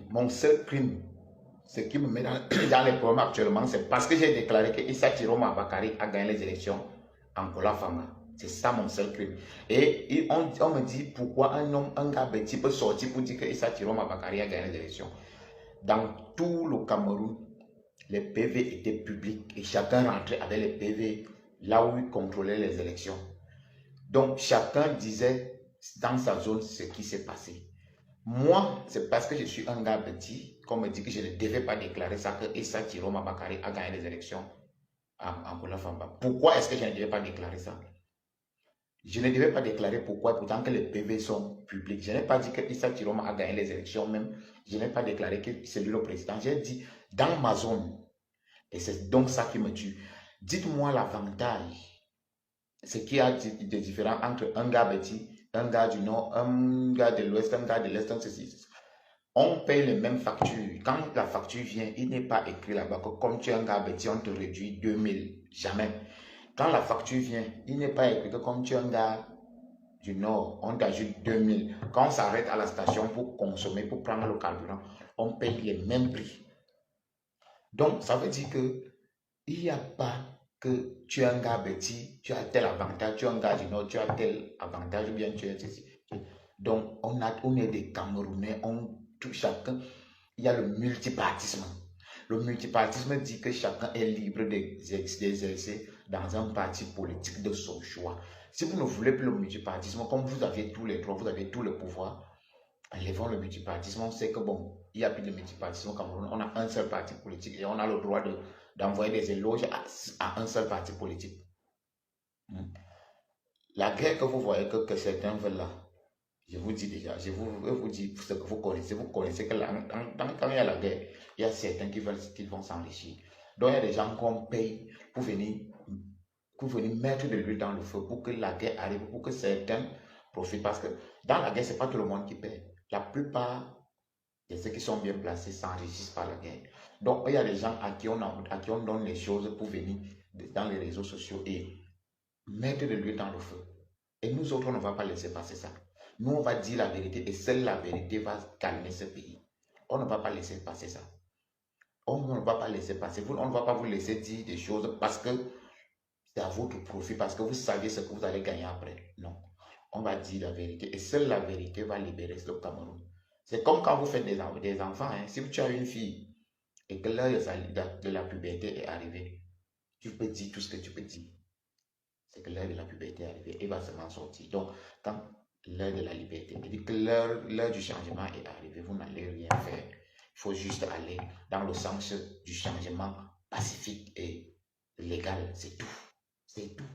mon seul crime, ce qui me met dans les problèmes actuellement, c'est parce que j'ai déclaré que Issa Chiroma Bakari a gagné les élections en Kolafanga. C'est ça mon seul crime. Et on me dit pourquoi un gars petit peut sortir pour dire que Issa Chiroma Bakari a gagné les élections. Dans tout le Cameroun, les PV étaient publics et chacun rentrait avec les PV là où il contrôlait les élections. Donc chacun disait dans sa zone ce qui s'est passé. Moi, c'est parce que je suis un gars petit qu'on me dit que je ne devais pas déclarer ça, que Issa Chiroma Bakari a gagné les élections en Kolafamba. Pourquoi est-ce que je ne devais pas déclarer ça? Je ne devais pas déclarer pourquoi, pourtant que les PV sont publics. Je n'ai pas dit que Issa Chiroma a gagné les élections même. Je n'ai pas déclaré que c'est lui le président. J'ai dit dans ma zone. Et c'est donc ça qui me tue. Dites-moi l'avantage. Ce qu'il y a de différent entre un gars petit, un gars du nord, un gars de l'ouest, un gars de l'est, un ceci. On paye les mêmes factures. Quand la facture vient, il n'est pas écrit là-bas que comme tu es un gars petit, on te réduit 2000. Jamais. Quand la facture vient, il n'est pas écrit que comme tu es un gars du nord, on t'ajoute 2000. Quand on s'arrête à la station pour consommer, pour prendre le carburant, on paye les mêmes prix. Donc, ça veut dire que il n'y a pas que tu es un gars petit, tu as tel avantage, tu es un gars du nord, tu as tel avantage, ou bien tu es ceci. Donc, on est des Camerounais, tout chacun, il y a le multipartisme. Le multipartisme dit que chacun est libre d'exercer dans un parti politique de son choix. Si vous ne voulez plus le multipartisme, comme vous avez tous les droits, vous avez tout le pouvoir, enlevons le multipartisme. On sait que bon, il n'y a plus de multipartisme au Cameroun. On a un seul parti politique et on a le droit d'envoyer des éloges à un seul parti politique. La guerre que vous voyez que certains veulent là, je vous dis déjà, je vous dis ce que vous connaissez. Vous connaissez que quand il y a la guerre, il y a certains qui vont s'enrichir. Donc il y a des gens qu'on paye pour venir mettre de l'huile dans le feu pour que la guerre arrive, pour que certains profitent. Parce que dans la guerre, ce n'est pas tout le monde qui paie. La plupart de ceux qui sont bien placés s'enrichissent par la guerre. Donc il y a des gens à qui on donne les choses pour venir dans les réseaux sociaux et mettre de l'huile dans le feu. Et nous autres, on ne va pas laisser passer ça. Nous, on va dire la vérité et seule la vérité va calmer ce pays. On ne va pas laisser passer ça. On ne va pas laisser passer. On ne va pas vous laisser dire des choses parce que c'est à votre profit, parce que vous savez ce que vous allez gagner après. Non. On va dire la vérité et seule la vérité va libérer le Cameroun. C'est comme quand vous faites des enfants. Hein. Si tu as une fille et que l'heure de la puberté est arrivée, tu peux dire tout ce que tu peux dire. C'est que l'heure de la puberté est arrivée et va seulement sortir. Donc, quand l'heure de la liberté, et que l'heure du changement est arrivée, vous n'allez rien faire. Il faut juste aller dans le sens du changement pacifique et légal. C'est tout. C'est tout.